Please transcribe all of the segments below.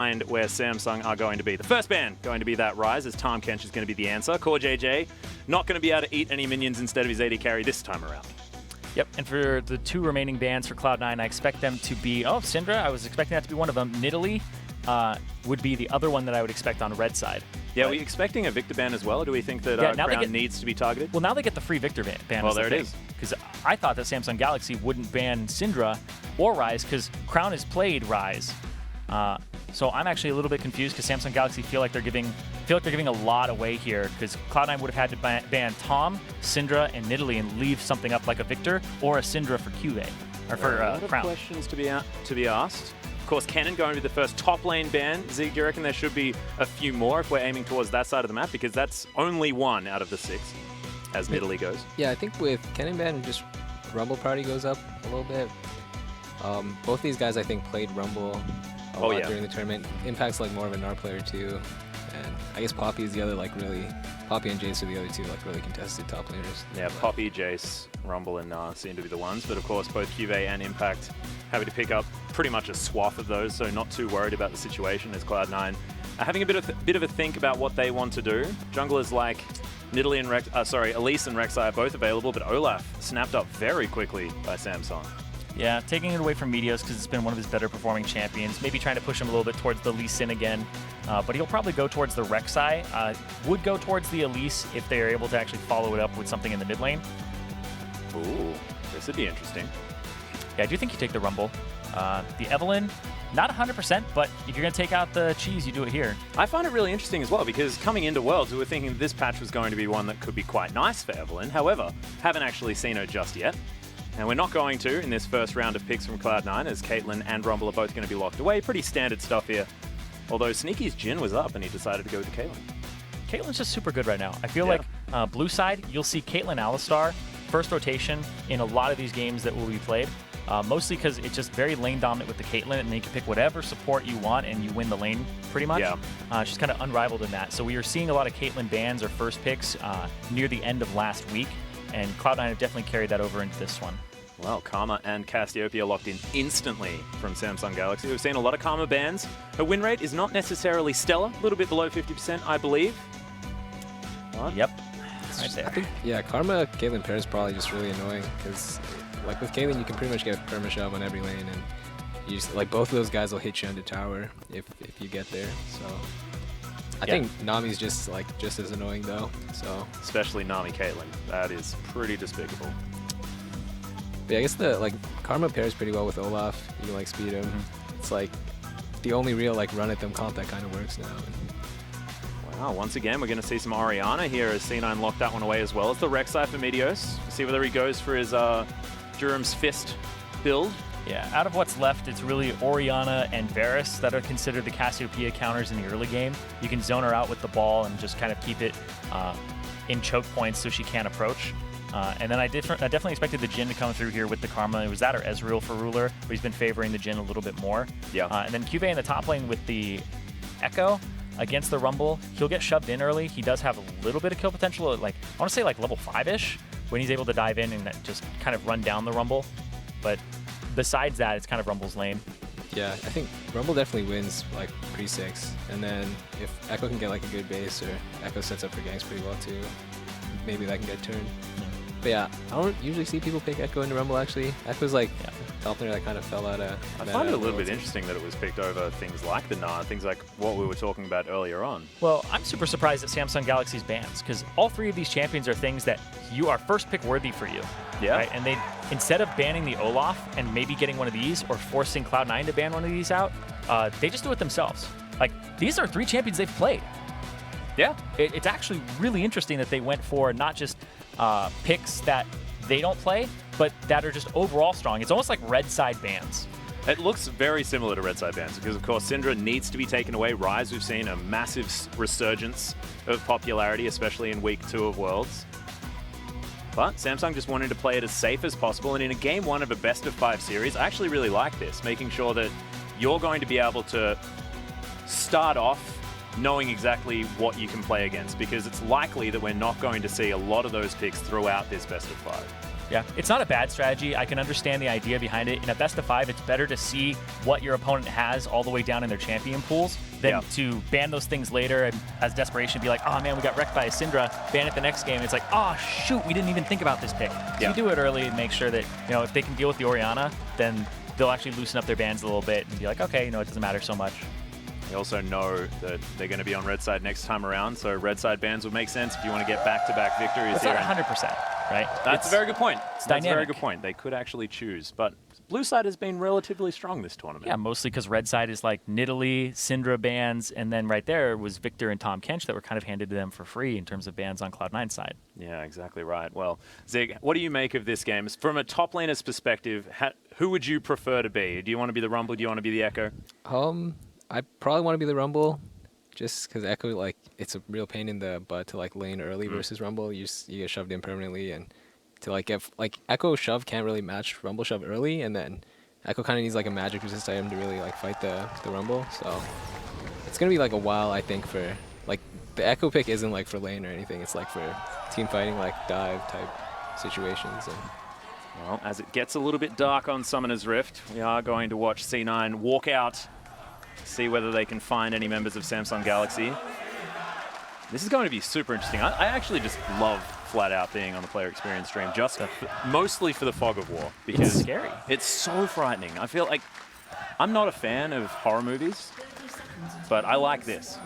where Samsung are going to be. The first ban going to be that Rise, as Tahm Kench is going to be the answer. CoreJJ not going to be able to eat any minions instead of his AD carry this time around. Yep, and for the two remaining bans for Cloud9, I expect them to be... Oh, Syndra, I was expecting that to be one of them. Nidalee would be the other one that I would expect on red side. Yeah, are we expecting a Victor ban as well, or do we think that Crown needs to be targeted? Well, now they get the free Victor ban. Well, there it is. Because I thought that Samsung Galaxy wouldn't ban Syndra or Rise, because Crown has played Rise. So I'm actually a little bit confused, because Samsung Galaxy feel like they're giving a lot away here, because Cloud9 would have had to ban Tahm, Syndra, and Nidalee and leave something up like a Victor or a Syndra for CuVee, or for Crown. A lot of questions to be asked. Of course, Cannon going to be the first top lane ban. Zeke, do you reckon there should be a few more if we're aiming towards that side of the map? Because that's only one out of the 6, as Nidalee goes. Yeah, I think with Cannon ban, just Rumble priority goes up a little bit. Both these guys, I think, played Rumble a lot during the tournament. Impact's like more of a NAR player too. And I guess Poppy is the other Poppy and Jace are the other two really contested top laners. Yeah, Poppy, Jace, Rumble, and NAR seem to be the ones. But of course, both CuVee and Impact having to pick up pretty much a swath of those, so not too worried about the situation as Cloud9 are having a bit of a think about what they want to do. Junglers like Nidalee and Elise and RekSai are both available, but Olaf snapped up very quickly by Samsung. Yeah, taking it away from Meteos because it's been one of his better performing champions. Maybe trying to push him a little bit towards the Lee Sin again. But he'll probably go towards the RekSai. Would go towards the Elise if they are able to actually follow it up with something in the mid lane. Ooh, this would be interesting. Yeah, I do think you take the Rumble. The Evelynn, not 100%, but if you're going to take out the cheese, you do it here. I find it really interesting as well, because coming into Worlds, we were thinking this patch was going to be one that could be quite nice for Evelynn. However, haven't actually seen her just yet. And we're not going to in this first round of picks from Cloud9, as Caitlyn and Rumble are both going to be locked away. Pretty standard stuff here. Although Sneaky's Jhin was up and he decided to go with Caitlyn. Caitlyn's just super good right now. I feel like blue side, you'll see Caitlyn Alistar first rotation in a lot of these games that will be played. Mostly because it's just very lane dominant with the Caitlyn, and then you can pick whatever support you want and you win the lane pretty much. Yeah. She's kind of unrivaled in that. So we are seeing a lot of Caitlyn bans or first picks near the end of last week, and Cloud9 have definitely carried that over into this one. Well, Karma and Cassipeia locked in instantly from Samsung Galaxy. We've seen a lot of Karma bans. Her win rate is not necessarily stellar, a little bit below 50%, I believe. What? Yep, right there. I think, yeah, Karma Caitlyn pair is probably just really annoying, because like with Caitlyn, you can pretty much get perma shove on every lane, and you just, like, both of those guys will hit you under tower if you get there. So I think Nami's just as annoying though. So especially Nami Caitlyn, that is pretty despicable. But yeah, I guess the Karma pairs pretty well with Olaf. You can speed him. It's like the only real run at them comp that kind of works now. Wow, once again, we're going to see some Orianna here as C9 locked that one away as well as the RekSai for Meteos. See whether he goes for his Durham's Fist build. Yeah, out of what's left, it's really Orianna and Varus that are considered the Cassiopea counters in the early game. You can zone her out with the ball and just kind of keep it in choke points so she can't approach. And then I definitely expected the Jhin to come through here with the Karma. It was that or Ezreal for Ruler, but he's been favoring the Jhin a little bit more. Yeah. And then CuVee in the top lane with the Ekko against the Rumble. He'll get shoved in early. He does have a little bit of kill potential, I want to say level 5-ish, when he's able to dive in and just kind of run down the Rumble. But besides that, it's kind of Rumble's lane. Yeah, I think Rumble definitely wins pre-6, and then if Ekko can get a good base, or Ekko sets up for ganks pretty well too, maybe that can get turned. But yeah, I don't usually see people pick Ekko into Rumble actually. Ekko's top laner that kind of fell out of I find it a little bit interesting that it was picked over things like the Gnar, things like what we were talking about earlier on. Well, I'm super surprised at Samsung Galaxy's bans, because all three of these champions are things that you are first pick worthy for you. Yeah. Right? And they, instead of banning the Olaf and maybe getting one of these or forcing Cloud9 to ban one of these out, they just do it themselves. These are 3 champions they've played. Yeah. It's actually really interesting that they went for not just picks that they don't play, but that are just overall strong. It's almost like red side bans. It looks very similar to red side bans because, of course, Syndra needs to be taken away. Rise, we've seen a massive resurgence of popularity, especially in week 2 of Worlds. But Samsung just wanted to play it as safe as possible, and in a game 1 of a best-of-5 series, I actually really like this, making sure that you're going to be able to start off knowing exactly what you can play against, because it's likely that we're not going to see a lot of those picks throughout this best-of-5. Yeah, it's not a bad strategy. I can understand the idea behind it. In a best of 5, it's better to see what your opponent has all the way down in their champion pools than to ban those things later and as desperation be like, oh man, we got wrecked by a Syndra, ban it the next game. It's like, oh shoot, we didn't even think about this pick. So you do it early and make sure that, you know, if they can deal with the Orianna, then they'll actually loosen up their bans a little bit and be like, okay, you know, it doesn't matter so much. They also know that they're going to be on red side next time around, so red side bans would make sense if you want to get back-to-back victories. That's not 100%, right? That's a very good point. It's That's dynamic. a very good point. They could actually choose, but blue side has been relatively strong this tournament. Yeah, mostly because red side is like Nidalee, Syndra bans, and then right there was Victor and Tom Kench that were kind of handed to them for free in terms of bans on Cloud9 side. Yeah, exactly right. Well, Zig, what do you make of this game? From a top laner's perspective, who would you prefer to be? Do you want to be the Rumble? Do you want to be the Ekko? I probably want to be the Rumble, just because Ekko, like, it's a real pain in the butt to like lane early versus Rumble. You get shoved in permanently, and to like get like Ekko shove can't really match Rumble shove early, and then Ekko kind of needs like a magic resist item to really like fight the Rumble. So it's gonna be like a while, I think, for like the Ekko pick isn't like for lane or anything. It's like for team fighting, like dive type situations. And well, as it gets a little bit dark on Summoner's Rift, we are going to watch C9 walk out. See whether they can find any members of Samsung Galaxy. This is going to be super interesting. I actually just love flat out being on the player experience stream, just mostly for the fog of war. Because it's scary. It's so frightening. I feel like I'm not a fan of horror movies, but I like this.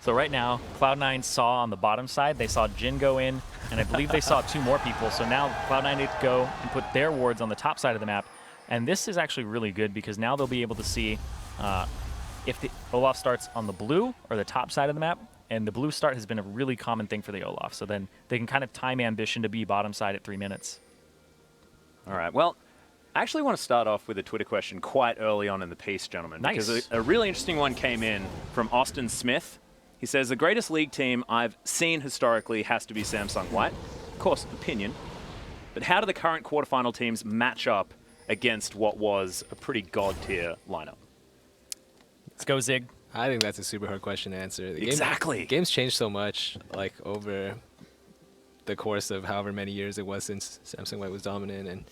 So right now, Cloud9 saw on the bottom side, they saw Jhin go in, and I believe they saw 2 more people. So now Cloud9 need to go and put their wards on the top side of the map. And this is actually really good because now they'll be able to see if the Olaf starts on the blue or the top side of the map, and the blue start has been a really common thing for the Olaf. So then they can kind of time Ambition to be bottom side at 3 minutes. All right. Well, I actually want to start off with a Twitter question quite early on in the piece, gentlemen. Nice. Because a really interesting one came in from Austin Smith. He says, the greatest league team I've seen historically has to be Samsung White. Of course, opinion. But how do the current quarterfinal teams match up against what was a pretty god-tier lineup? Let's go, Zig. I think that's a super hard question to answer. Exactly. Game's changed so much, like over the course of however many years it was since Samsung White was dominant, and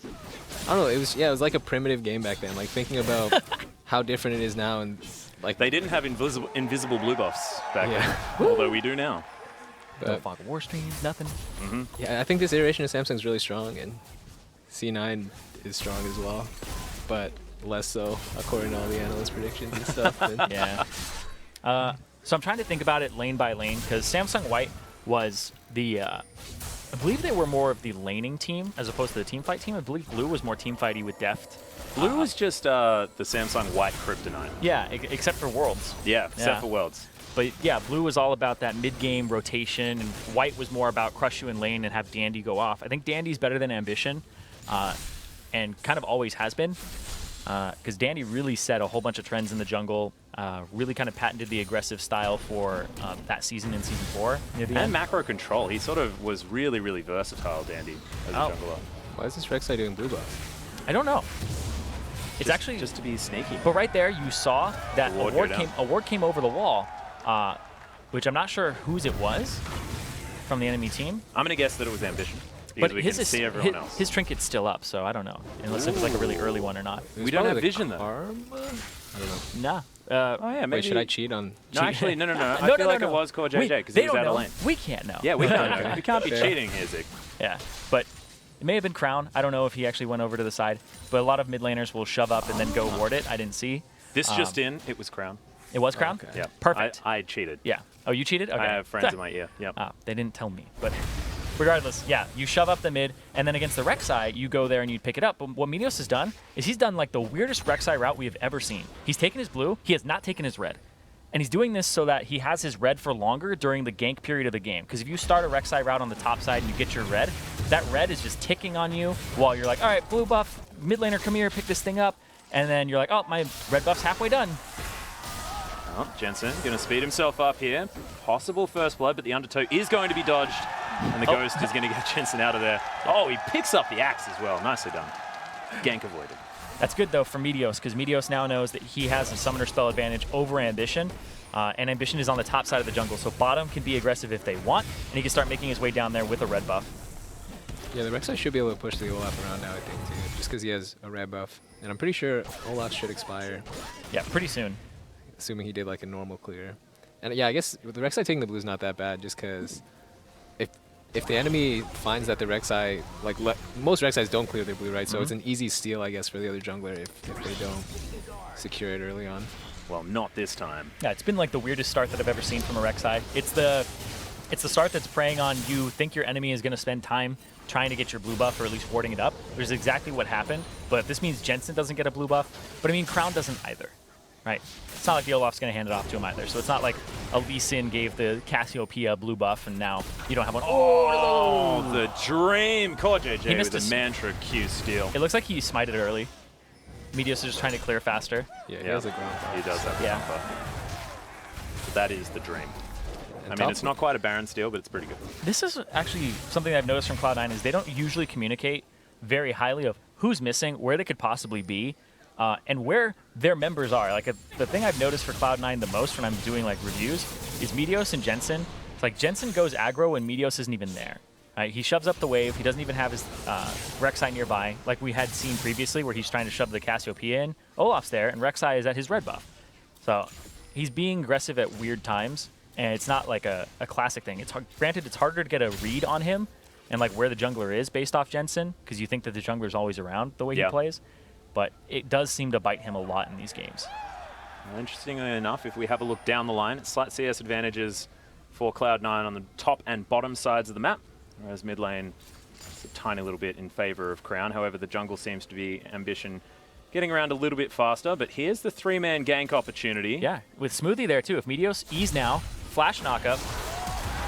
I don't know. It was like a primitive game back then. Like thinking about how different it is now, and like they didn't have invisible blue buffs back then, although we do now. No fog of war streams, nothing. Yeah, I think this iteration of Samsung's really strong, and C9 is strong as well, but less so according to all the analyst predictions and stuff. Yeah. So I'm trying to think about it lane by lane because Samsung White was the, I believe they were more of the laning team as opposed to the team fight team. I believe blue was more team fighty with Deft. Blue was just the Samsung White Kryptonite. Yeah, except for Worlds. Yeah, except for Worlds. But yeah, blue was all about that mid-game rotation, and white was more about crush you in lane and have Dandy go off. I think Dandy's better than Ambition, and kind of always has been. Because Dandy really set a whole bunch of trends in the jungle, really kind of patented the aggressive style for that season in Season 4. And macro control. He sort of was really, really versatile, Dandy, as a jungler. Why is this RekSai doing blue buff? I don't know. It's actually just to be sneaky. But right there, you saw that a ward came over the wall, which I'm not sure whose it was from the enemy team. I'm going to guess that it was Ambition. But we can see everyone else. His trinket's still up, so I don't know. Unless it was like a really early one or not. We don't have vision, though. I don't know. Nah. Oh, yeah, maybe. Wait, should I cheat on... No, actually, no. I feel like it was CoreJJ because he was out of lane. We can't know. Yeah, we don't know. We can't be cheating here, Zig. Yeah, but it may have been Crown. I don't know if he actually went over to the side. But a lot of mid laners will shove up and then go ward it. I didn't see. This just in, it was Crown. It was Crown? Okay. Yeah. Perfect. I cheated. Yeah. Oh, you cheated? Okay. I have friends in my ear. Yep. They didn't tell me, but... Regardless, yeah, you shove up the mid, and then against the RekSai, you go there and you pick it up. But what Meteos has done is he's done like the weirdest RekSai route we have ever seen. He's taken his blue, he has not taken his red. And he's doing this so that he has his red for longer during the gank period of the game. Because if you start a RekSai route on the top side and you get your red, that red is just ticking on you while you're like, all right, blue buff, mid laner, come here, pick this thing up. And then you're like, oh, my red buff's halfway done. Oh, Jensen going to speed himself up here. Possible first blood, but the undertow is going to be dodged. And the Ghost is going to get Jensen out of there. Oh, he picks up the axe as well. Nicely done. Gank avoided. That's good, though, for Meteos, because Meteos now knows that he has a summoner spell advantage over Ambition. And Ambition is on the top side of the jungle, so bottom can be aggressive if they want, and he can start making his way down there with a red buff. Yeah, the RekSai should be able to push the Olaf around now, I think, too, just because he has a red buff. And I'm pretty sure Olaf should expire. Yeah, pretty soon. Assuming he did like a normal clear. And yeah, I guess with the RekSai taking the blue is not that bad, just because if the enemy finds that the RekSai, like most RekSais don't clear their blue, right? So it's an easy steal, I guess, for the other jungler if they don't secure it early on. Well, not this time. Yeah, it's been like the weirdest start that I've ever seen from a RekSai. It's the start that's preying on you think your enemy is going to spend time trying to get your blue buff or at least warding it up, which is exactly what happened. But this means Jensen doesn't get a blue buff. But I mean, Crown doesn't either, right? It's not like the Olaf's going to hand it off to him either. So it's not like a Lee Sin gave the Cassipeia blue buff and now you don't have one. Oh, the dream! CoreJJ with a mantra Q steal. It looks like he smited early. Meteos is just trying to clear faster. Yeah, he has a ground buff. He does have a ground buff. That is the dream. I mean, it's not quite a Baron steal, but it's pretty good. This is actually something I've noticed from Cloud9 is they don't usually communicate very highly of who's missing, where they could possibly be, and where their members are. Like the thing I've noticed for Cloud9 the most when I'm doing like reviews is Meteos and Jensen. It's like Jensen goes aggro when Meteos isn't even there. Right? He shoves up the wave. He doesn't even have his RekSai nearby, like we had seen previously where he's trying to shove the Cassipeia in. Olaf's there, and RekSai is at his red buff. So he's being aggressive at weird times. And it's not like a classic thing. It's hard, granted, it's harder to get a read on him and like where the jungler is based off Jensen because you think that the jungler is always around the way he plays. But it does seem to bite him a lot in these games. Well, interestingly enough, if we have a look down the line, slight CS advantages for Cloud9 on the top and bottom sides of the map, whereas mid lane is a tiny little bit in favor of Crown. However, the jungle seems to be Ambition getting around a little bit faster. But here's the three-man gank opportunity. Yeah, with Smoothie there too. If Meteos E's now, flash knockup.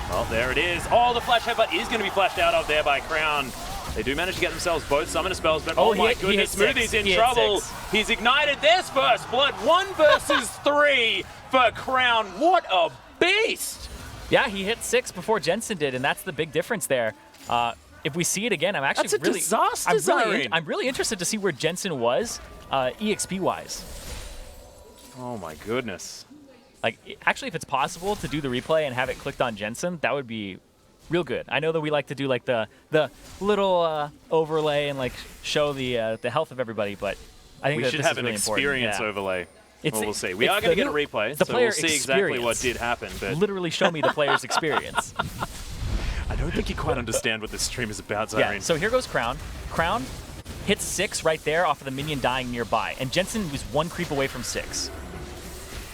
Well, there it is. Oh, the flash headbutt is going to be flashed out of there by Crown. They do manage to get themselves both summoner spells, but oh my goodness, Smoothie's in trouble. He's ignited. There's first blood. 1 versus 3 for Crown. What a beast! Yeah, he hit 6 before Jensen did, and that's the big difference there. If we see it again, I'm actually really disaster, I'm really interested to see where Jensen was EXP-wise. Oh my goodness. Like, actually, if it's possible to do the replay and have it clicked on Jensen, that would be real good. I know that we like to do like the little overlay and like show the health of everybody, but I think we should have an experience overlay. We'll see. We are going to get a replay, so we'll see exactly what did happen. But literally show me the player's experience. I don't think you quite understand what this stream is about, Zirene. Yeah, so here goes Crown. Crown hits 6 right there off of the minion dying nearby, and Jensen was 1 creep away from 6.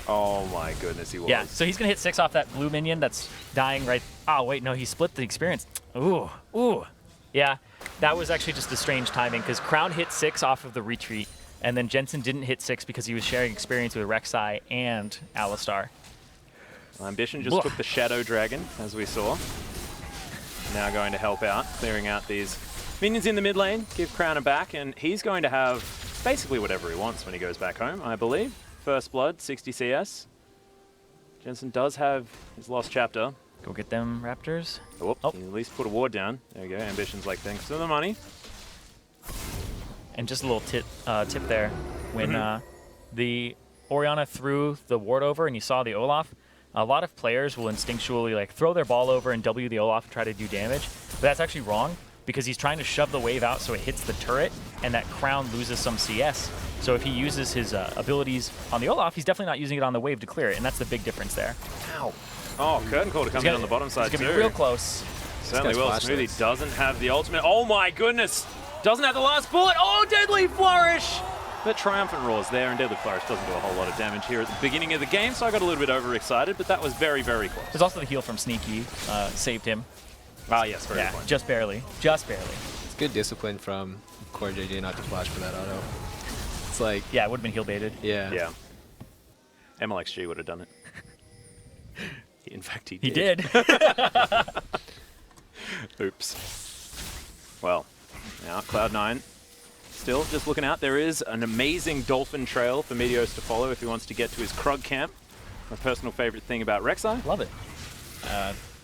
Oh my goodness, he was. Yeah, so he's going to hit 6 off that blue minion that's dying right... Oh, wait, no, he split the experience. Ooh, ooh. Yeah, that was actually just a strange timing, because Crown hit 6 off of the retreat, and then Jensen didn't hit 6 because he was sharing experience with RekSai and Alistar. Ambition just took the Shadow Dragon, as we saw. Now going to help out, clearing out these minions in the mid lane, give Crown a back, and he's going to have basically whatever he wants when he goes back home, I believe. First blood, 60 CS. Jensen does have his lost chapter. Go get them, Raptors. Oh, he at least put a ward down. There we go. Ambition's like, thanks for the money. And just a little tip there. When the Orianna threw the ward over and you saw the Olaf, a lot of players will instinctually like throw their ball over and W the Olaf and try to do damage. But that's actually wrong because he's trying to shove the wave out so it hits the turret and that Crown loses some CS. So if he uses his abilities on the Olaf, he's definitely not using it on the wave to clear it, and that's the big difference there. Ow. Oh, Curtain Call to come in on the bottom side too. He's going to be real close. Certainly will. Smoothie doesn't have the ultimate. Oh my goodness. Doesn't have the last bullet. Oh, Deadly Flourish. But Triumphant Roar's there, and Deadly Flourish doesn't do a whole lot of damage here at the beginning of the game, so I got a little bit overexcited, but that was very, very close. There's also the heal from Sneaky. Saved him. Ah, yes, very good point. Just barely. Just barely. It's good discipline from CoreJJ not to flash for that auto. It's like... Yeah, it would have been heal baited. Yeah. Yeah. MLXG would have done it. In fact, he did. He did. Oops. Well, now Cloud9 still just looking out. There is an amazing dolphin trail for Meteos to follow if he wants to get to his Krug camp. My personal favorite thing about RekSai. Love it.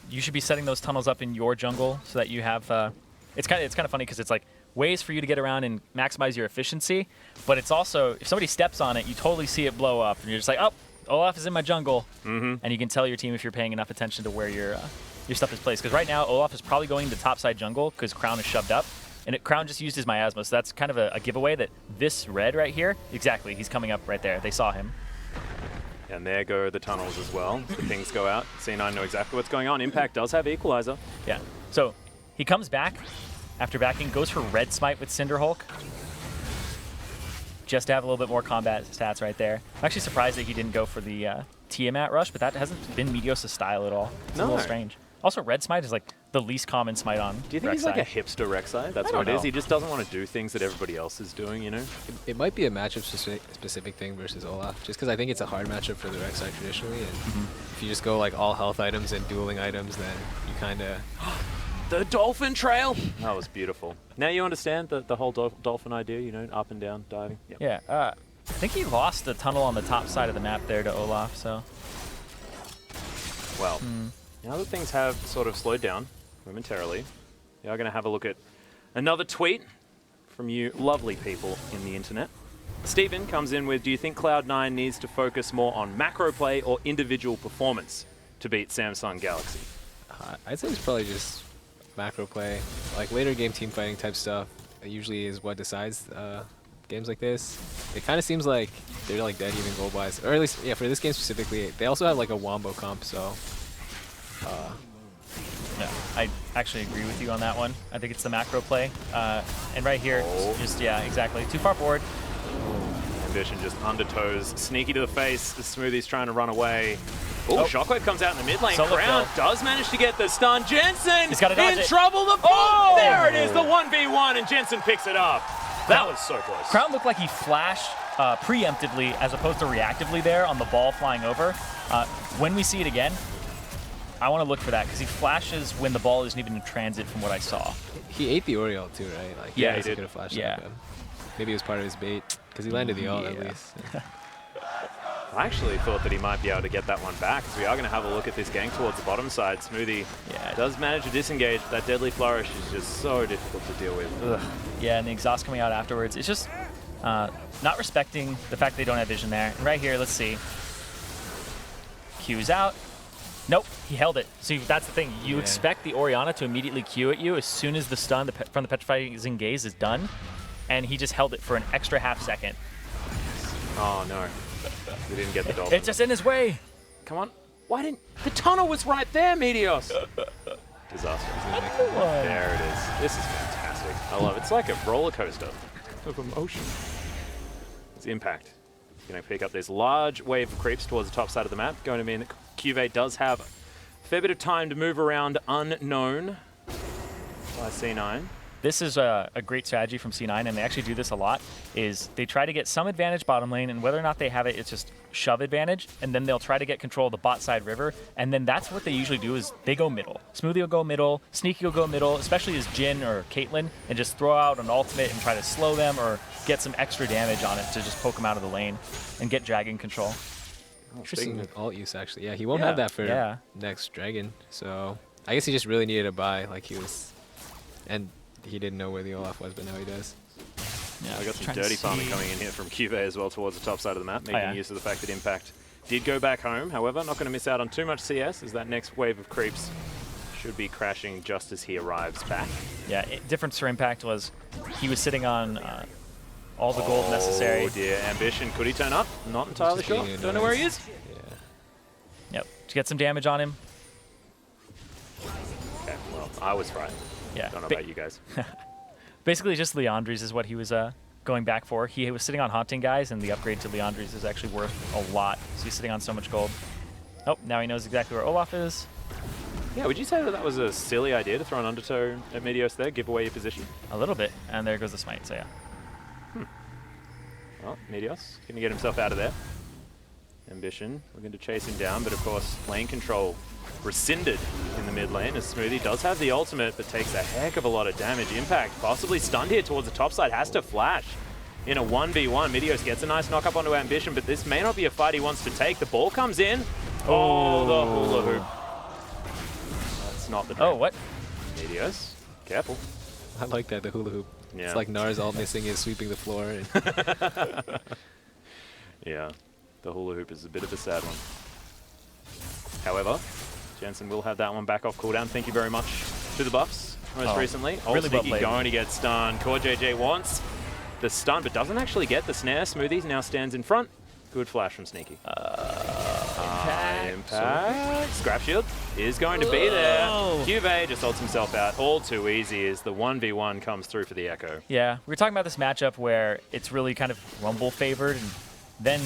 You should be setting those tunnels up in your jungle so that you have... It's kind of funny because it's like ways for you to get around and maximize your efficiency, but it's also, if somebody steps on it, you totally see it blow up, and you're just like, oh, Olaf is in my jungle, and you can tell your team if you're paying enough attention to where your stuff is placed. Because right now, Olaf is probably going to topside jungle because Crown is shoved up, and Crown just used his miasma, so that's kind of a giveaway that this red right here, exactly, he's coming up right there. They saw him. And there go the tunnels as well. The things go out. C9 know exactly what's going on. Impact does have Equalizer. Yeah. So he comes back after backing, goes for red smite with Cinderhulk. Just to have a little bit more combat stats right there. I'm actually surprised that he didn't go for the Tiamat rush, but that hasn't been Meteos' style at all. It's a little strange. Also, red smite is like the least common smite on Do you think RekSai. he's like a hipster RekSai? That's what it is. He just doesn't want to do things that everybody else is doing, you know? It might be a matchup specific thing versus Olaf, just because I think it's a hard matchup for the RekSai traditionally, and if you just go like all health items and dueling items, then you kind of... The dolphin trail! That was beautiful. Now you understand the whole dolphin idea, you know, up and down, diving. Yep. Yeah, I think he lost the tunnel on the top side of the map there to Olaf, so... Well, now that things have sort of slowed down momentarily, we are going to have a look at another tweet from you lovely people in the internet. Stephen comes in with, do you think Cloud9 needs to focus more on macro play or individual performance to beat Samsung Galaxy? I'd say it's probably just macro play. Like later game team fighting type stuff usually is what decides games like this. It kind of seems like they're like dead even goal wise, or at least yeah, for this game specifically. They also have like a wombo comp, so yeah, I actually agree with you on that one. I think it's the macro play, and right here, just yeah, exactly, too far forward. Ambition just undertows, sneaky to the face. The Smoothie's trying to run away. Ooh, Shockwave comes out in the mid lane. Solo Crown kill. does manage to get the stun. Jensen He's gotta dodge in it. trouble. The ball. There it is, the 1v1, and Jensen picks it up. That was so close. Crown looked like he flashed preemptively as opposed to reactively there on the ball flying over. When we see it again, I want to look for that because he flashes when the ball isn't even in transit from what I saw. he ate the Oriole too, right? Like Yeah, he could did. have flashed Yeah. at him. Maybe it was part of his bait because he landed the ult at least. I actually thought that he might be able to get that one back, because we are going to have a look at this gank towards the bottom side. Smoothie does manage to disengage. That deadly flourish is just so difficult to deal with. Ugh. Yeah, and the exhaust coming out afterwards. It's just not respecting the fact they don't have vision there. And right here, let's see. Q's out. Nope, he held it. See, that's the thing. You expect the Orianna to immediately Q at you as soon as the stun from the Petrifying Gaze is done, and he just held it for an extra half second. Oh, no. We didn't get the dolphin. It's just in his way. Come on. Why didn't... The tunnel was right there, Meteos. Disaster. There it is. This is fantastic. I love it. It's like a roller coaster of emotion. It's Impact. Going to pick up this large wave of creeps towards the top side of the map. Going to mean that CuVee does have a fair bit of time to move around unknown by C9. This is a great strategy from C9, and they actually do this a lot, is they try to get some advantage bottom lane, and whether or not they have it, it's just shove advantage, and then they'll try to get control of the bot side river, and then that's what they usually do is they go middle. Smoothie will go middle, Sneaky will go middle, especially as Jhin or Caitlyn, and just throw out an ultimate and try to slow them or get some extra damage on it to just poke them out of the lane and get dragon control. Interesting alt use, actually. Yeah, he won't have that for next dragon, so I guess he just really needed a buy, like he was, and he didn't know where the Olaf was, but now he does. Yeah, we got some dirty farming coming in here from CuVee as well towards the top side of the map, making use of the fact that Impact did go back home. However, not going to miss out on too much CS, as that next wave of creeps should be crashing just as he arrives back. Yeah, difference for Impact was he was sitting on all the gold necessary. Oh dear, Ambition, could he turn up? Not entirely sure. Don't know where he is. Yep, to get some damage on him. Okay, well, I was right. Yeah. Don't know about you guys. Basically, just Leandries is what he was going back for. He was sitting on Haunting Guys, and the upgrade to Leandries is actually worth a lot. So he's sitting on so much gold. Oh, now he knows exactly where Olaf is. Yeah, would you say that that was a silly idea to throw an undertow at Meteos there, give away your position? A little bit, and there goes the smite, so yeah. Well, Meteos going to get himself out of there. Ambition, we're going to chase him down, but of course, lane control rescinded in the mid lane as Smoothie does have the ultimate, but takes a heck of a lot of damage. Impact possibly stunned here towards the top side, has to flash in a 1v1. Meteos gets a nice knock up onto Ambition, but this may not be a fight he wants to take. The ball comes in. Oh, the hula hoop. That's not the Oh, what? Meteos, careful. I like that, the hula hoop. Yeah. It's like Nars all missing is sweeping the floor. And yeah. The hula hoop is a bit of a sad one. However, Jensen will have that one back off cooldown. Thank you very much to the buffs most recently. Really well played. Going to get stunned. CoreJJ wants the stun, but doesn't actually get the snare. Smoothie now stands in front. Good flash from Sneaky. Impact. Scrap shield is going to be there. CuVee just holds himself out. All too easy as the 1v1 comes through for the Ekko. Yeah, we were talking about this matchup where it's really kind of Rumble favored, and then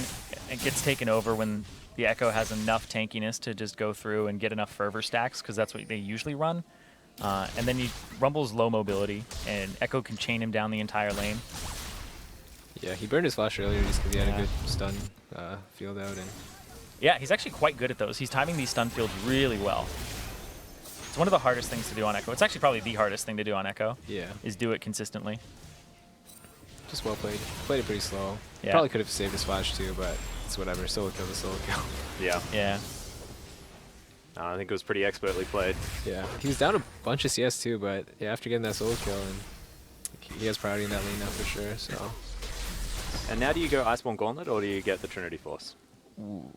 it gets taken over when the Ekko has enough tankiness to just go through and get enough fervor stacks, because that's what they usually run. And then Rumble's low mobility, and Ekko can chain him down the entire lane. Yeah, he burned his flash earlier just because he had a good stun field out. And yeah, he's actually quite good at those. He's timing these stun fields really well. It's one of the hardest things to do on Ekko. It's actually probably the hardest thing to do on Ekko. Yeah. Is do it consistently. Just well played. Played it pretty slow. Yeah. Probably could have saved his flash too, but it's whatever. Solo kill to solo kill. Yeah. Yeah. I think it was pretty expertly played. Yeah. He was down a bunch of CS too, but yeah, after getting that solo kill, and he has priority in that lane now for sure. So. And now do you go Iceborne Gauntlet or do you get the Trinity Force? Ooh.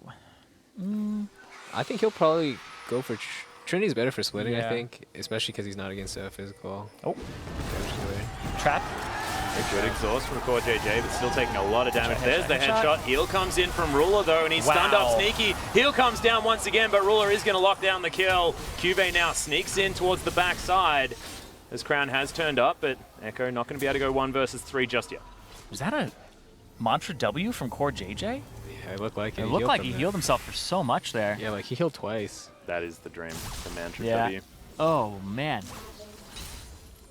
I think he'll probably go for Trinity's better for splitting, Yeah. I think, especially because he's not against a physical. Oh. Trap. A good exhaust from CoreJJ, but still taking a lot of damage. There's the headshot. headshot. Heal comes in from Ruler though, and he's stunned up Sneaky. Heal comes down once again, but Ruler is going to lock down the kill. CuVee now sneaks in towards the backside as Crown has turned up, but Ekko not going to be able to go 1 versus 3 just yet. Was that a Mantra W from CoreJJ? Yeah, it looked like it. It looked like he healed himself for so much there. Yeah, like he healed twice. That is the dream, the Mantra Yeah. W. Oh, man.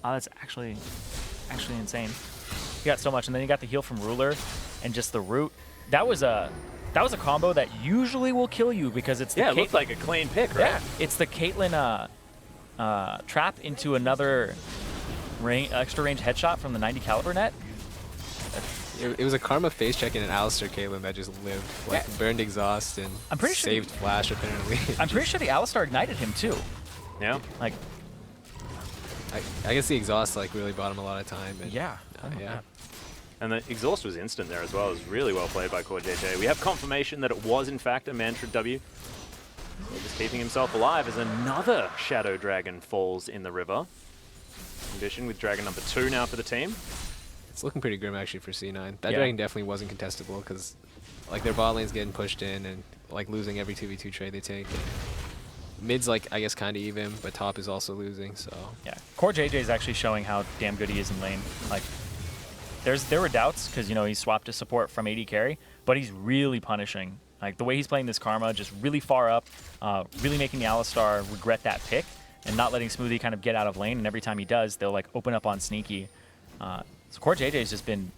Oh, that's actually insane. He got so much, and then he got the heal from Ruler and just the root. That was a combo that usually will kill you because it's the it looked like a clean pick, right? Yeah, it's the Caitlyn trap into another extra range headshot from the 90 caliber net. It was a Karma face check in an Alistar Caitlyn that just lived. Like, burned exhaust and I'm pretty saved flash, apparently. I'm pretty sure the Alistar ignited him, too. Yeah. Like, I guess the exhaust like really bought him a lot of time. And, yeah. yeah. And the exhaust was instant there as well. It was really well played by CoreJJ. We have confirmation that it was, in fact, a Mantra W. Just keeping himself alive as another Shadow Dragon falls in the river. Condition with Dragon number 2 now for the team. It's looking pretty grim, actually, for C9. That Dragon definitely wasn't contestable because like their bot lane's getting pushed in and like losing every 2v2 trade they take. Mid's like, I guess, kind of even, but top is also losing, so. Yeah, CoreJJ is actually showing how damn good he is in lane. Like, there were doubts because, you know, he swapped his support from AD carry, but he's really punishing. Like, the way he's playing this Karma, just really far up, really making the Alistar regret that pick and not letting Smoothie kind of get out of lane, and every time he does, they'll, like, open up on Sneaky. So CoreJJ has just been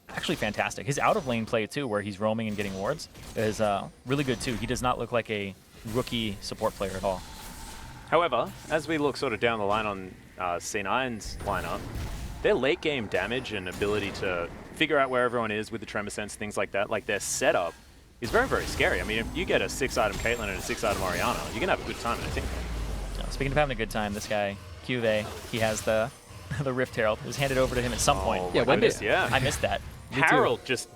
actually fantastic. His out-of-lane play, too, where he's roaming and getting wards, is really good, too. He does not look like a rookie support player at all. However, as we look sort of down the line on C9's lineup, their late game damage and ability to figure out where everyone is with the Tremor Sense, things like that, like their setup is very, very scary. I mean, if you get a 6-item Caitlyn and a 6-item Orianna, you're going to have a good time in a team. Speaking of having a good time, this guy, CuVee, he has the Rift Herald. It was handed over to him at some point. Yeah, when did? Yeah. I missed that. Harold just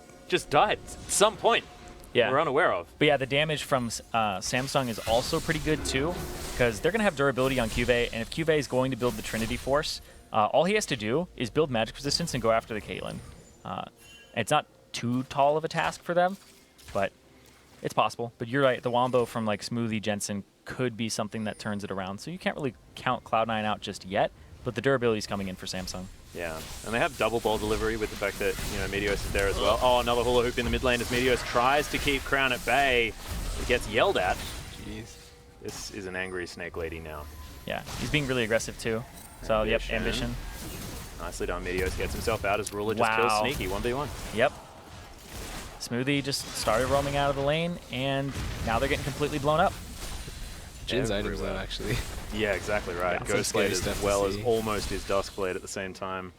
died at some point. Yeah. We're unaware of. But yeah, the damage from Samsung is also pretty good too, because they're going to have durability on CuVee, and if CuVee is going to build the Trinity Force, all he has to do is build magic resistance and go after the Caitlyn. It's not too tall of a task for them, but it's possible. But you're right, the Wombo from like Smoothie Jensen could be something that turns it around, so you can't really count Cloud9 out just yet, but the durability is coming in for Samsung. Yeah, and they have double ball delivery with the fact that, you know, Meteos is there as well. Oh, another hula hoop in the mid lane as Meteos tries to keep Crown at bay. He gets yelled at. Jeez. This is an angry Snake Lady now. Yeah, he's being really aggressive too. So, yep, ambition. Nicely done. Meteos gets himself out as Ruler just kills Sneaky 1v1. Yep. Smoothie just started roaming out of the lane, and now they're getting completely blown up. Jhin's items though, actually. Yeah, exactly right. Yeah, Ghost Blade as well as almost his Dusk Blade at the same time.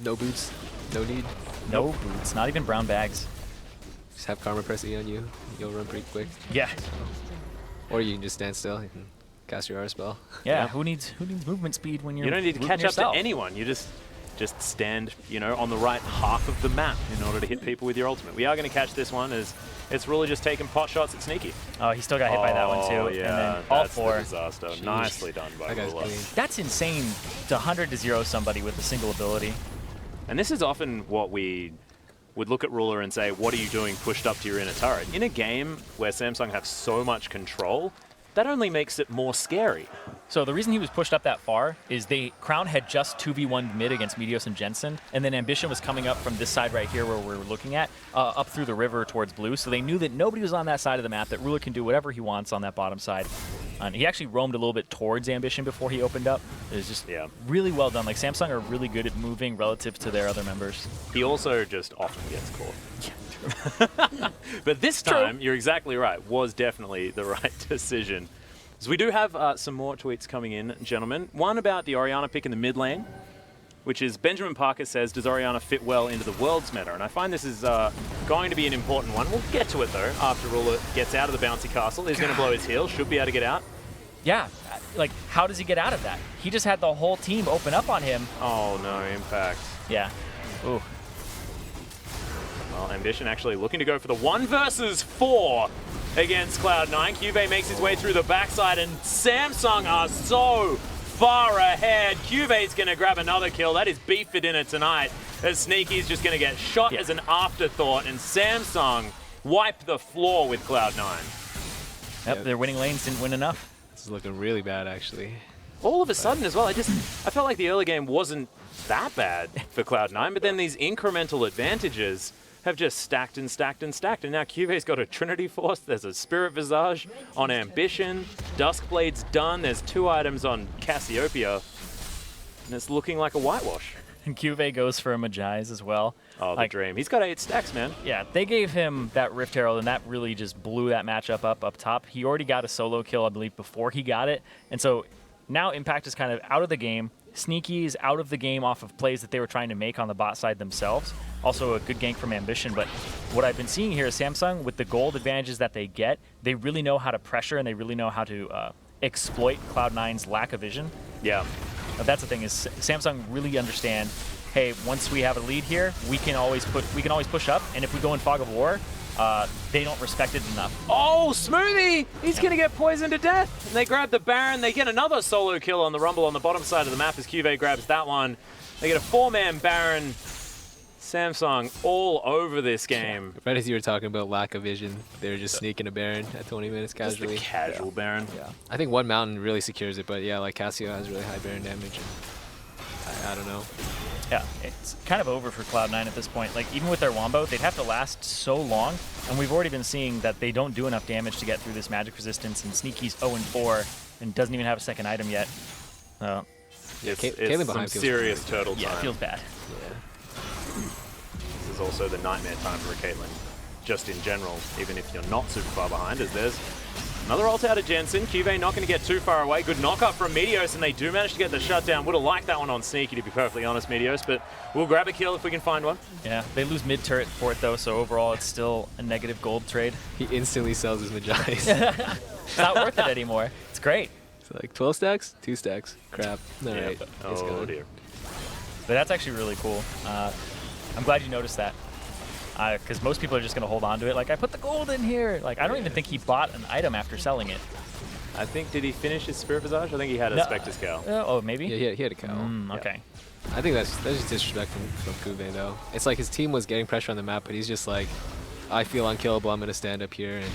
No boots, no need. No boots, not even brown bags. Just have Karma press E on you. You'll run pretty quick. Yeah. Or you can just stand still. You can cast your R spell. Yeah. Who needs movement speed when you're You don't need to rooting catch yourself? up to anyone. You just just stand, you know, on the right half of the map in order to hit people with your ultimate. We are going to catch this one as it's really just taking pot shots at Sneaky. Oh, he still got hit by that one too. Yeah, and then that's all 4. the disaster. Jeez. Nicely done by Olaf. That's insane to 100-0 somebody with a single ability. And this is often what we would look at Ruler and say, what are you doing pushed up to your inner turret? In a game where Samsung have so much control, that only makes it more scary. So the reason he was pushed up that far is Crown had just 2v1 mid against Meteos and Jensen, and then Ambition was coming up from this side right here where we're looking at, up through the river towards blue, so they knew that nobody was on that side of the map, that Ruler can do whatever he wants on that bottom side. And he actually roamed a little bit towards Ambition before he opened up. It was just really well done. Like, Samsung are really good at moving relative to their other members. He also just often gets caught. But this time, you're exactly right, was definitely the right decision. So we do have some more tweets coming in, gentlemen. One about the Orianna pick in the mid lane, which is Benjamin Parker says, does Orianna fit well into the Worlds meta? And I find this is going to be an important one. We'll get to it, though, after Ruler gets out of the bouncy castle. He's going to blow his heel, should be able to get out. Yeah, like, how does he get out of that? He just had the whole team open up on him. Oh, no, Impact. Yeah. Ooh. Well, Ambition actually looking to go for the 1 versus 4 against Cloud9. CuVee makes his way through the backside, and Samsung are so far ahead. CuVee's going to grab another kill. That is beef for dinner tonight, as Sneaky's just going to get shot as an afterthought, and Samsung wipe the floor with Cloud9. Yep, their winning lanes didn't win enough. This is looking really bad, actually. All of a sudden as well, I felt like the early game wasn't that bad for Cloud9, but then these incremental advantages have just stacked and stacked and stacked. And now CuVee's got a Trinity Force, there's a Spirit Visage on Ambition, Duskblade's done, there's 2 items on Cassipeia, and it's looking like a whitewash. And CuVee goes for a Magize as well. Oh, the dream. He's got 8 stacks, man. Yeah, they gave him that Rift Herald, and that really just blew that matchup up top. He already got a solo kill, I believe, before he got it. And so now Impact is kind of out of the game. Sneaky is out of the game off of plays that they were trying to make on the bot side themselves. Also a good gank from Ambition, but what I've been seeing here is Samsung, with the gold advantages that they get, they really know how to pressure and they really know how to exploit Cloud9's lack of vision. Yeah. That's the thing, is Samsung really understand, hey, once we have a lead here, we can always push up, and if we go in Fog of War, they don't respect it enough. Oh, Smoothie! He's going to get poisoned to death. And they grab the Baron. They get another solo kill on the Rumble on the bottom side of the map as CuVee grabs that one. They get a 4-man Baron. Samsung all over this game. Right as you were talking about lack of vision, they were just sneaking a Baron at 20 minutes casually. Just a casual Baron. Yeah. I think one Mountain really secures it, but yeah, like Cassio has really high Baron damage. And I don't know. Yeah, it's kind of over for Cloud9 at this point. Like, even with their Wombo, they'd have to last so long, and we've already been seeing that they don't do enough damage to get through this magic resistance, and Sneaky's 0-4 and doesn't even have a second item yet. It's some serious turtle time. Yeah, it feels bad. Yeah. This is also the nightmare time for Caitlyn, just in general, even if you're not super far behind, as there's another ult out of Jensen. CuVee not going to get too far away. Good knock-up from Meteos, and they do manage to get the shutdown. Would have liked that one on Sneaky, to be perfectly honest, Meteos, but we'll grab a kill if we can find one. Yeah, they lose mid-turret for it, though, so overall it's still a negative gold trade. He instantly sells his Magize. It's not worth it anymore. It's great. So like 12 stacks? 2 stacks. Crap. All right. Oh, dear. But that's actually really cool. I'm glad you noticed that. Because most people are just going to hold on to it. Like, I put the gold in here. Like, I don't even think he bought an item after selling it. I think, did he finish his Spirit Visage? I think he had a Spectre's Cowl. Oh, maybe? Yeah, he had a cowl. Okay. I think that's just disrespect from CuVee, though. It's like his team was getting pressure on the map, but he's just like, I feel unkillable, I'm going to stand up here. And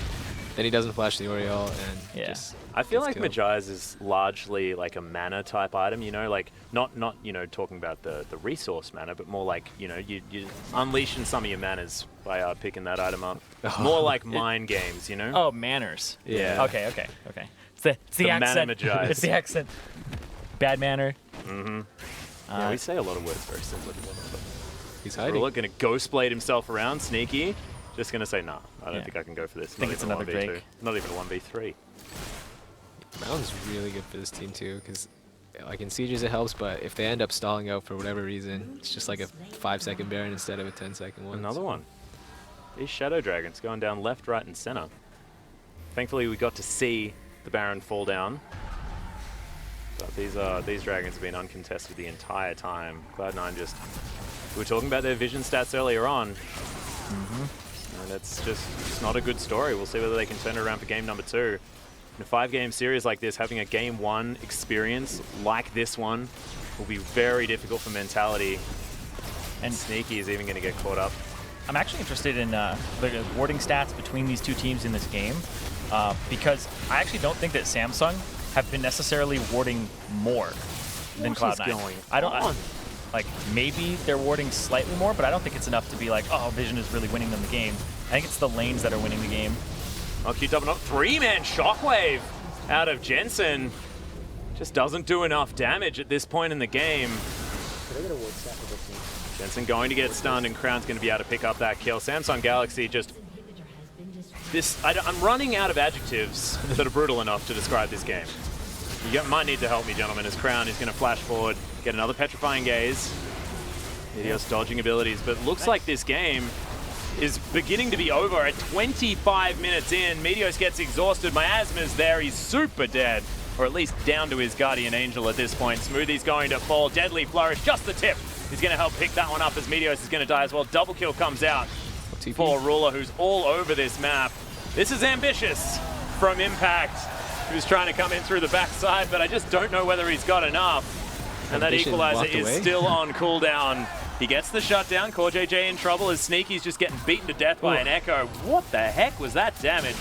then he doesn't flash the Oriole, and just I feel like Magize is largely like a mana type item, you know, like not you know, talking about the resource mana, but more like, you know, you unleashing some of your manas by picking that item up. More like mind games, you know? Oh, manners. Yeah. Okay. It's the accent. Mana Magize. It's the accent. Bad manner. Mm-hmm. Yeah, we say a lot of words very simply. He's hiding. Ruler going to Ghostblade himself around, Sneaky. Just going to say, nah, I don't think I can go for this. I think it's another Drake. Not even a 1v3. Mountain's really good for this team too, because like in Sieges it helps, but if they end up stalling out for whatever reason, it's just like a 5-second Baron instead of a 10-second one. Another one. These Shadow Dragons going down left, right, and center. Thankfully, we got to see the Baron fall down. But these Dragons have been uncontested the entire time. Cloud9 just... We were talking about their vision stats earlier on. And it's just not a good story. We'll see whether they can turn it around for game number 2. In a 5-game series like this, having a game 1 experience like this one will be very difficult for Mentality. And Sneaky is even going to get caught up. I'm actually interested in the warding stats between these two teams in this game because I actually don't think that Samsung have been necessarily warding more than Cloud9. Like, maybe they're warding slightly more, but I don't think it's enough to be like, oh, Vision is really winning them the game. I think it's the lanes that are winning the game. Oh, Q-double up. 3-man Shockwave out of Jensen. Just doesn't do enough damage at this point in the game. Jensen going to get stunned, and Crown's going to be able to pick up that kill. Samsung Galaxy just... I'm running out of adjectives that are brutal enough to describe this game. You might need to help me, gentlemen, as Crown is going to flash forward, get another Petrifying Gaze. Meteos dodging abilities, but looks like this game is beginning to be over at 25 minutes in. Meteos gets exhausted. Miasma's there. He's super dead, or at least down to his Guardian Angel at this point. Smoothie's going to fall. Deadly Flourish, just the tip. He's going to help pick that one up as Meteos is going to die as well. Double kill comes out for Ruler, who's all over this map. This is ambitious from Impact, who's trying to come in through the backside, but I just don't know whether he's got enough. And that equalizer is still on cooldown. He gets the shutdown. CoreJJ in trouble as Sneaky's just getting beaten to death by an Ekko. What the heck was that damage?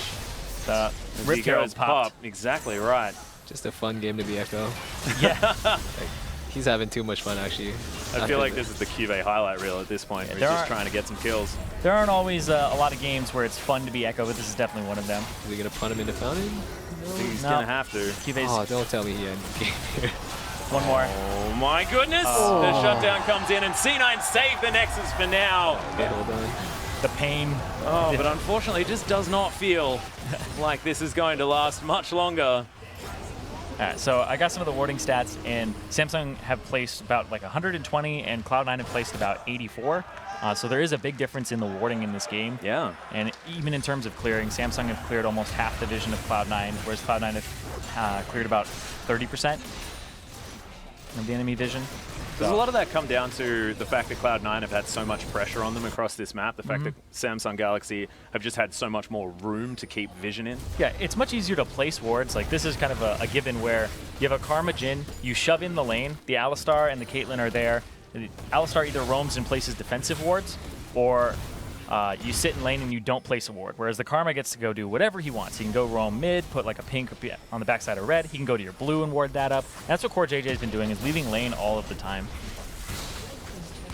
Rip Hero's pop. Exactly right. Just a fun game to be Ekko. Yeah. He's having too much fun, actually. I feel like this is the CuVee highlight reel at this point. He's just trying to get some kills. There aren't always a lot of games where it's fun to be Ekko, but this is definitely one of them. Is he going to punt him into Fountain? No. He's going to have to. CuVee's oh, don't tell me he had game here. One more. Oh my goodness! Oh. The shutdown comes in, and C9 saved the Nexus for now. The pain. Oh, but unfortunately, it just does not feel like this is going to last much longer. Alright, so I got some of the warding stats, and Samsung have placed about like 120, and Cloud9 have placed about 84. So there is a big difference in the warding in this game. Yeah. And even in terms of clearing, Samsung have cleared almost half the vision of Cloud9, whereas Cloud9 have cleared about 30% of the enemy vision. Does a lot of that come down to the fact that Cloud9 have had so much pressure on them across this map? The fact that Samsung Galaxy have just had so much more room to keep vision in? Yeah, it's much easier to place wards. Like, this is kind of a given where you have a Karma Jhin, you shove in the lane, the Alistar and the Caitlyn are there. The Alistar either roams and places defensive wards, or you sit in lane and you don't place a ward, whereas the Karma gets to go do whatever he wants. He can go roam mid, put like a pink on the backside of red. He can go to your blue and ward that up. And that's what CoreJJ has been doing, is leaving lane all of the time.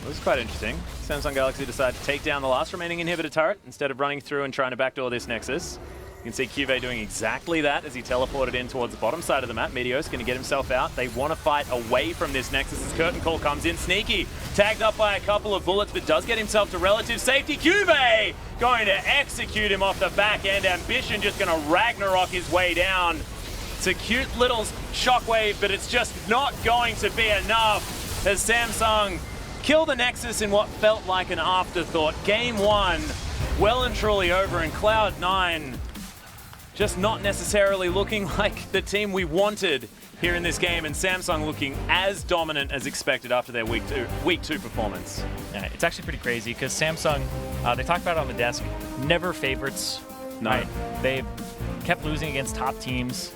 It was quite interesting. Samsung Galaxy decided to take down the last remaining inhibitor turret instead of running through and trying to backdoor this Nexus. You can see CuVee doing exactly that as he teleported in towards the bottom side of the map. Meteos going to get himself out. They want to fight away from this Nexus as Curtain Call comes in. Sneaky, tagged up by a couple of bullets, but does get himself to relative safety. CuVee going to execute him off the back end. Ambition just going to Ragnarok his way down. It's a cute little shockwave, but it's just not going to be enough as Samsung kill the Nexus in what felt like an afterthought. Game 1 well and truly over, and Cloud9 just not necessarily looking like the team we wanted here in this game, and Samsung looking as dominant as expected after their week two performance. Yeah, it's actually pretty crazy because Samsung, they talked about it on the desk, never favorites. No. Right? They kept losing against top teams.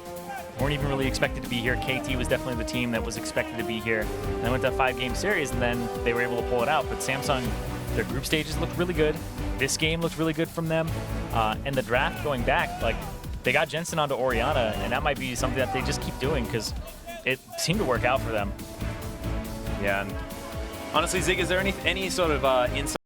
Weren't even really expected to be here. KT was definitely the team that was expected to be here. And they went to a 5-game series, and then they were able to pull it out. But Samsung, their group stages looked really good. This game looked really good from them. And the draft going back, like, they got Jensen onto Orianna, and that might be something that they just keep doing because it seemed to work out for them. Yeah, and honestly, Zig, is there any sort of insight